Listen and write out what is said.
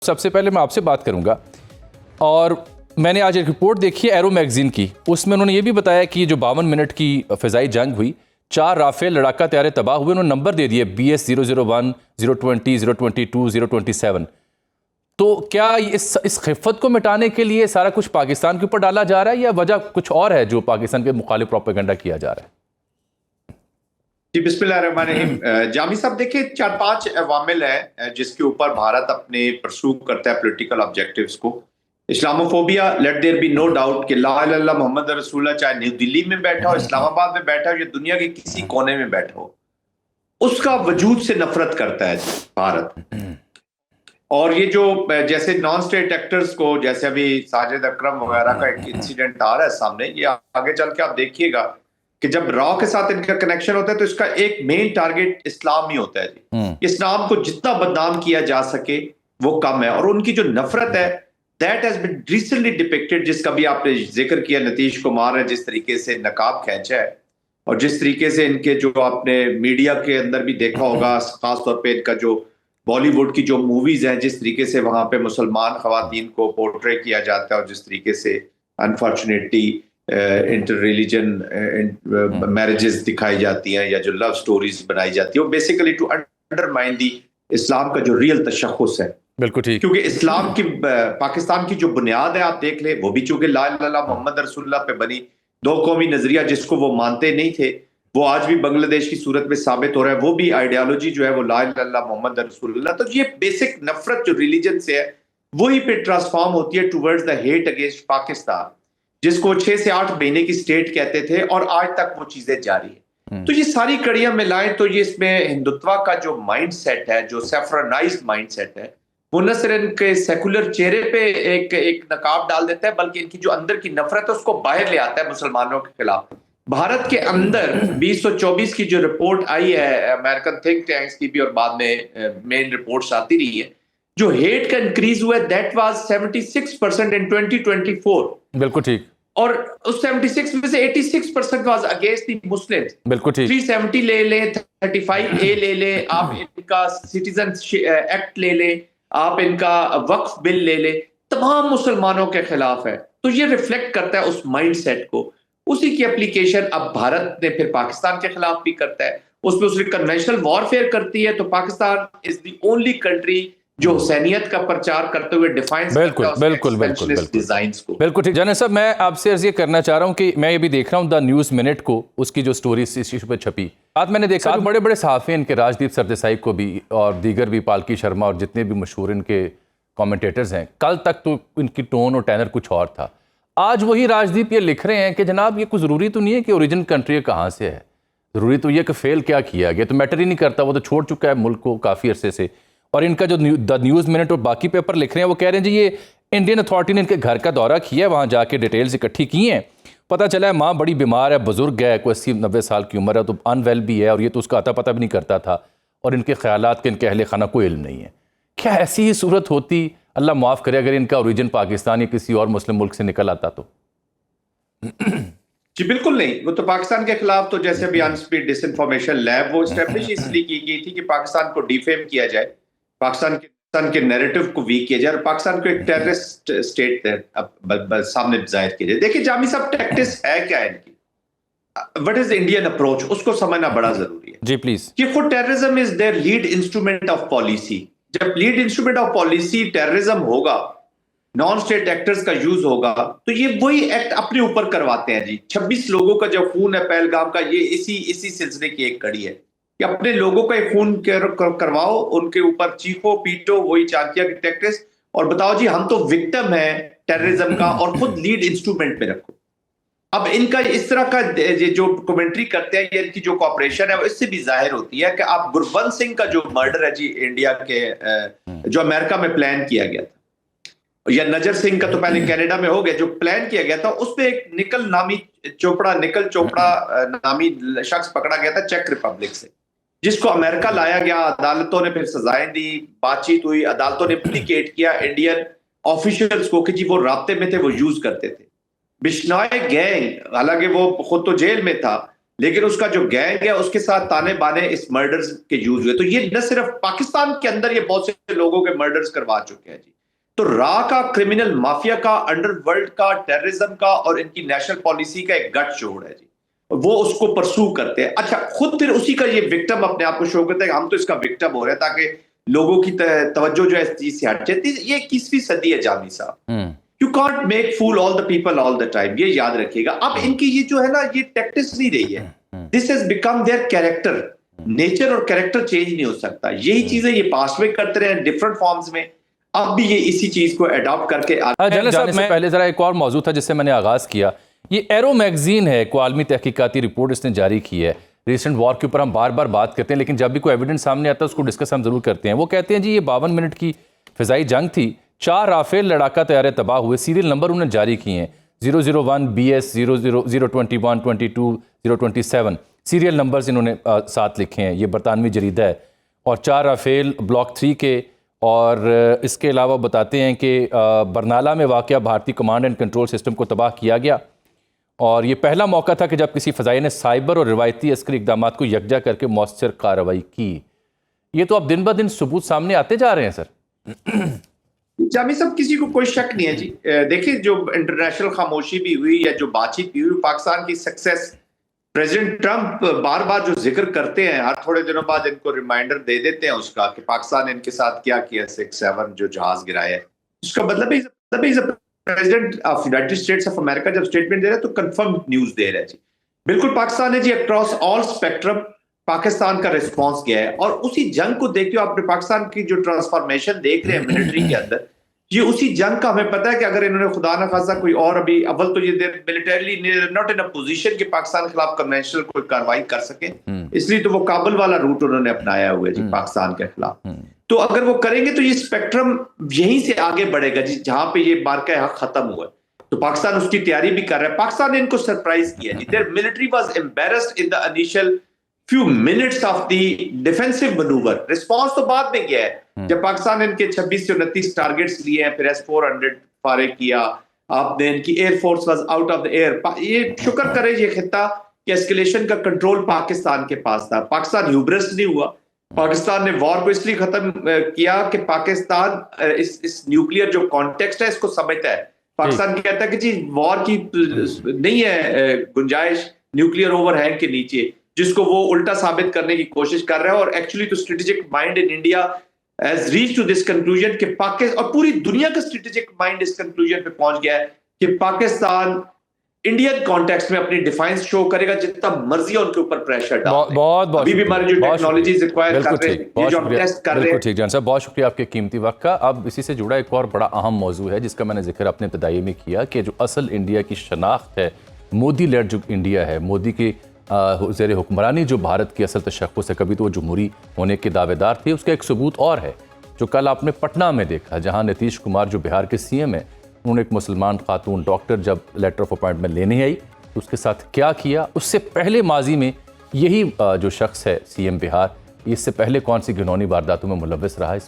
सबसे पहले मैं आपसे बात करूंगा और मैंने आज एक रिपोर्ट देखी है एरो मैगजीन की। उसमें उन्होंने ये भी बताया कि जो 52 मिनट की फ़िज़ाई जंग हुई, 4 राफेल लड़ाका तैयारे तबाह हुए। उन्होंने नंबर दे दिए BS-001, 020, 022, 027। तो क्या इस खिफ़त को मिटाने के लिए सारा कुछ पाकिस्तान के ऊपर डाला जा रहा है या वजह कुछ और है जो पाकिस्तान के मुखालिफ प्रोपेगेंडा किया जा रहा है? जी बिस्मिल्लाहिर्रहमानिर्रहीम। जामी साहब देखिए 4-5 अवामिल है जिसके ऊपर भारत अपने परसू करता है पॉलिटिकल ऑब्जेक्टिव्स को। Islamophobia, let there be no doubt कि ला इलाहा इल्लल्लाह मोहम्मद रसूलुल्लाह चाहे न्यू दिल्ली में बैठा हो, इस्लामाबाद में बैठा हो या दुनिया के किसी कोने में बैठा हो, उसका वजूद से नफरत करता है भारत। और ये जो जैसे नॉन स्टेट एक्टर्स को, जैसे अभी साजिद अकरम वगैरह का एक इंसिडेंट आ रहा है सामने, ये आगे चल के आप देखिएगा कि जब रॉ के साथ इनका कनेक्शन होता है तो इसका एक मेन टारगेट इस्लाम ही होता है जी। इस्लाम को जितना बदनाम किया जा सके वो कम है। और उनकी जो नफरत है that has been recently depicted, जिसका भी आपने जिक्र किया, नीतीश कुमार ने जिस तरीके से नकाब खींचा है और जिस तरीके से इनके जो आपने मीडिया के अंदर भी देखा होगा, खासतौर पर इनका जो बॉलीवुड की जो मूवीज हैं, जिस तरीके से वहां पे मुसलमान खवातीन को पोर्ट्रे किया जाता है और जिस तरीके से अनफॉर्चुनेटली इंटर रिलीजन मैरिजेस दिखाई जाती हैं या जो लव स्टोरीज बनाई जाती है, वो बेसिकली टू अंडरमाइन दी इस्लाम का जो रियल तशख्खुस है। बिल्कुल ठीक। क्योंकि इस्लाम की पाकिस्तान की जो बुनियाद है आप देख ले, वो भी चूंकि ला इलाहा इल्लल्लाह मोहम्मद रसूलुल्लाह पे बनी। दो कौमी नजरिया जिसको वो मानते नहीं थे, वो आज भी बांग्लादेश की सूरत में साबित हो रहा है। वो भी आइडियोलॉजी जो है वो ला इलाहा इल्लल्लाह मोहम्मद रसूलुल्लाह। तो ये बेसिक नफरत जो रिलीजन से है वही पे ट्रांसफॉर्म होती है towards the hate against Pakistan, जिसको 6 से 8 महीने की स्टेट कहते थे और आज तक वो चीजें जारी है। तो ये सारी कड़ियां मिलाएं तो ये इसमें हिंदुत्व का जो माइंड सेट है, जो सेफरानाइज्ड माइंड सेट है, वो न सिर्फ इनके सेकुलर चेहरे पे एक नकाब डाल देता है, बल्कि इनकी जो अंदर की नफरत है उसको बाहर ले आता है मुसलमानों के खिलाफ। भारत के अंदर 2024 की जो रिपोर्ट आई है अमेरिकन थिंक टैंक्स की भी और बाद में मेन रिपोर्ट्स आती रही है, जो हेट का इंक्रीज हुआ है दैट वाज 76% इन 2024। बिल्कुल ठीक। और उस 76 में से 86% वाज अगेंस्ट द मुस्लिम्स। बिल्कुल ठीक। 370 ले ले, 35A ले ले, आप इनका सिटीजन एक्ट ले ले, आप इनका वक्फ बिल ले ले, तमाम मुसलमानों के खिलाफ है। तो ये रिफ्लेक्ट करता है उस माइंड सेट को। उसी की एप्लीकेशन अब भारत ने फिर पाकिस्तान के खिलाफ भी करता है, उसमें उसने कन्वेंशनल वॉरफेयर करती है। तो Pakistan is the only country जो हुसैनियत का प्रचार करते हुए डिफाइन बिल्कुल ठीक। जाने साहब, मैं आपसे अर्ज ये करना चाह रहा हूँ कि मैं ये भी देख रहा हूँ द न्यूज़ मिनट को, उसकी जो स्टोरी इस इशू पर छपी, आज मैंने देखा बड़े बड़े सहाफ़ी इनके, राजदीप सरदेसाई को भी और दीगर भी, पालकी शर्मा और जितने भी मशहूर इनके कमेंटेटर्स हैं, कल तक तो इनकी टोन और टैनर कुछ और था। आज वही राजदीप ये लिख रहे हैं कि जनाब ये कुछ ज़रूरी तो नहीं है कि ओरिजिन कंट्री कहाँ से है, ज़रूरी तो ये कि फेल क्या किया गया, तो मैटर ही नहीं करता, वो तो छोड़ चुका है मुल्क को काफ़ी अरसे से। और इनका जो द न्यूज़ मिनट और बाकी पेपर लिख रहे हैं वो कह रहे हैं जी ये इंडियन अथॉरिटी ने इनके घर का दौरा किया है, वहाँ जाके डिटेल्स इकट्ठी की हैं, पता चला है माँ बड़ी बीमार है, बुजुर्ग है, कोई 80-90 साल की उम्र है, तो अनवेल भी है और ये तो उसका अता पता भी नहीं करता था और इनके ख्यालात के इनके अहले खाना कोई इल्म नहीं है। क्या ऐसी ही सूरत होती, अल्लाह माफ़ करे, अगर इनका ओरिजिन पाकिस्तान या किसी और मुस्लिम मुल्क से निकल आता तो? जी बिल्कुल नहीं। वो तो पाकिस्तान के खिलाफ तो जैसे अभी अनस्पीड डिसइंफॉर्मेशन लैब वो एस्टेब्लिश इसलिए की गई थी कि पाकिस्तान को डिफेम किया जाए, पाकिस्तान के नैरेटिव को वीक किया जाए और पाकिस्तान को एक टेररिस्ट स्टेट सामने जाहिर किया जाए। देखिए जामी साहब, टैक्टिस है क्या इनकी, व्हाट इज इंडियन अप्रोच, उसको समझना बड़ा जरूरी है जी प्लीज। कि for terrorism is their lead instrument of policy. जब lead instrument of policy terrorism होगा, नॉन स्टेट एक्टर्स का यूज होगा, तो ये वही एक्ट अपने ऊपर करवाते हैं जी। 26 लोगों का जो खून है पहलगाम का, ये इसी सिलसिले की एक कड़ी है कि अपने लोगों का खून करवाओ, उनके ऊपर चीखो पीटो, वही चाकिया की टैक्टिस, और बताओ जी हम तो विक्टिम है टेररिज्म का और खुद लीड इंस्ट्रूमेंट में रखो। अब इनका इस तरह का जो कमेंट्री करते हैं, ये इनकी जो कॉपरेशन है वो इससे भी जाहिर होती है कि आप गुरबंत सिंह का जो मर्डर है जी इंडिया के, जो अमेरिका में प्लान किया गया था, या नजर सिंह का तो पहले कनाडा में हो गया, जो प्लान किया गया था उसमें एक निकल चोपड़ा नामी शख्स पकड़ा गया था चेक रिपब्लिक से, जिसको अमेरिका लाया गया। अदालतों ने फिर सजाएं दी, बातचीत हुई, अदालतों ने इंप्लीकेट किया इंडियन ऑफिशियल्स को कि जी वो राब्ते में थे, वो यूज करते थे। बिश्नॉय गैंग, हालांकि वो खुद तो जेल में था, लेकिन उसका जो गैंग है उसके साथ ताने बाने इस मर्डर्स के यूज हुए। तो ये न सिर्फ पाकिस्तान के अंदर ये बहुत से लोगों के मर्डर्स करवा चुके हैं जी। तो रा का क्रिमिनल माफिया का, अंडरवर्ल्ड का, टेररिज्म का और इनकी नेशनल पॉलिसी का एक गठ जोड़ है जी। वो उसको परसू करते हैं। अच्छा, खुद फिर उसी का ये विक्टिम अपने आप को शो करते हैं, हम तो इसका विक्टिम हो रहे हैं ताकि लोगों की तवज्जो जो है इस चीज से हट जाती है। ये 21वीं सदी है जामी साहब। You can't make fool all the people all the time, ये याद रखिएगा। अब इनकी ये जो है ना, ये टैक्टिक्स नहीं रही है, this has become their character. Nature और कैरेक्टर चेंज नहीं हो सकता। यही चीजें ये पास्ट में करते रहे डिफरेंट फॉर्म्स में, अब भी ये इसी चीज को अडॉप्ट करके जाने से पहले जरा एक और मौजूद था जिससे मैंने आगाज किया। ये एरो मैगजीन है, एक आलमी तहकीकाती रिपोर्ट इसने जारी की है। रिसेंट वॉर के ऊपर हम बार बार बात करते हैं, लेकिन जब भी कोई एविडेंस सामने आता है उसको डिस्कस हम जरूर करते हैं। वो कहते हैं जी ये 52 मिनट की फिजाई जंग थी, 4 राफेल लड़ाका तैयारे तबाह हुए, सीरियल नंबर उन्होंने जारी किए हैं 001 BS 021 22 027 सीरियल नंबर्स इन्होंने साथ लिखे हैं। ये बरतानवी जरीदा है। और 4 राफेल ब्लॉक 3 के, और इसके अलावा बताते हैं कि बरनाला में वाक़या भारतीय कमांड एंड कंट्रोल सिस्टम को तबाह किया गया, और ये पहला मौका था कि जब किसी फ़ज़ाई ने साइबर और रिवायती अस्करी इक़दाम को यकजा करके मौसर कार्रवाई की। ये तो अब दिन ब दिन सबूत सामने आते जा रहे हैं सर। जामी साहब, किसी को कोई शक नहीं है जी। देखिए, जो इंटरनेशनल खामोशी भी हुई या जो बातचीत भी हुई, पाकिस्तान की सक्सेस प्रेसिडेंट ट्रंप बार बार जो जिक्र करते हैं, हर थोड़े दिनों बाद इनको रिमाइंडर दे देते हैं उसका कि पाकिस्तान ने इनके साथ क्या किया, 6-7 जो जहाज गिराया है। उसका मतलब है president of United states of America जब स्टेटमेंट दे रहा है तो कंफर्म न्यूज दे रहा है जी। बिल्कुल पाकिस्तान ने जी अक्रॉस ऑल स्पेक्ट्रम पाकिस्तान का रिस्पांस किया है। और उसी जंग को देखते हो आपने, पाकिस्तान की जो ट्रांसफॉर्मेशन देख रहे हैं मिलिट्री के अंदर, ये उसी जंग का हमें पता है कि अगर इन्होंने खुदा ना खासा कोई और अभी अव्वल तो ये militarily not in a position कि पाकिस्तान के खिलाफ कन्वेंशनल कोई कार्रवाई कर सके, इसलिए तो वो काबुल वाला रूट उन्होंने अपनाया हुआ है जी पाकिस्तान के खिलाफ। तो अगर वो करेंगे तो ये स्पेक्ट्रम यहीं से आगे बढ़ेगा जी, जहां पे ये मार्का हक खत्म हुआ है। तो पाकिस्तान उसकी तैयारी भी कर रहा है। पाकिस्तान ने इनको सरप्राइज किया जी। Their military was embarrassed in the initial few minutes of the defensive maneuver। Response तो बाद में गया है, जब पाकिस्तान ने इनके 26 से 29 टारगेट्स लिए हैं, फिर S-400 फायर किया आपने, इनकी air force was out of the air. ये शुक्र करे ये खित्ता कि एस्केलेशन का कंट्रोल पाकिस्तान के पास था। पाकिस्तान ह्यूब्रिस नहीं हुआ। पाकिस्तान ने वॉर को इसलिए खत्म किया कि पाकिस्तान इस न्यूक्लियर जो कॉन्टेक्स्ट है इसको समझता है। पाकिस्तान कहता है कि जी वॉर की नहीं है गुंजाइश न्यूक्लियर ओवरहैंग के नीचे, जिसको वो उल्टा साबित करने की कोशिश कर रहा है। और एक्चुअली तो strategic mind in India has reached to this conclusion कि पाकिस्तान और पूरी दुनिया का स्ट्रेटेजिक माइंड इस कंक्लूजन पे पहुंच गया है कि पाकिस्तान इंडियन कॉन्टेक्स्ट में अपनी डिफाइंस शो करेगा, जितना मर्जी है उनके ऊपर प्रेशर डाल। बहुत अभी भी हमारी जो टेक्नोलॉजीज रिक्वायर कर रहे हैं, ये जो हम टेस्ट कर रहे हैं। ठीक जान साहब, बहुत शुक्रिया आपके कीमती वक्त का। अब इसी से जुड़ा एक और बड़ा अहम मौजू है जिसका मैंने जिक्र अपने इब्तदाई में किया कि जो असल इंडिया की शनाख्त है, मोदी लेड जो इंडिया है, मोदी की ज़ेर हुक्मरानी जो भारत की असल तशक्कुस है, कभी तो वो जमहूरी होने के दावेदार थे। उसका एक सबूत और है जो कल आपने पटना में देखा, जहां नीतीश कुमार जो बिहार के CM हैं, उन्होंने एक मुसलमान खातून डॉक्टर जब लेटर ऑफ अपॉइंटमेंट लेने आई तो उसके साथ क्या किया। उससे पहले माजी में यही जो शख्स है CM बिहार, इससे पहले कौन सी घिनौनी वारदातों में मुलव्वस रहा है।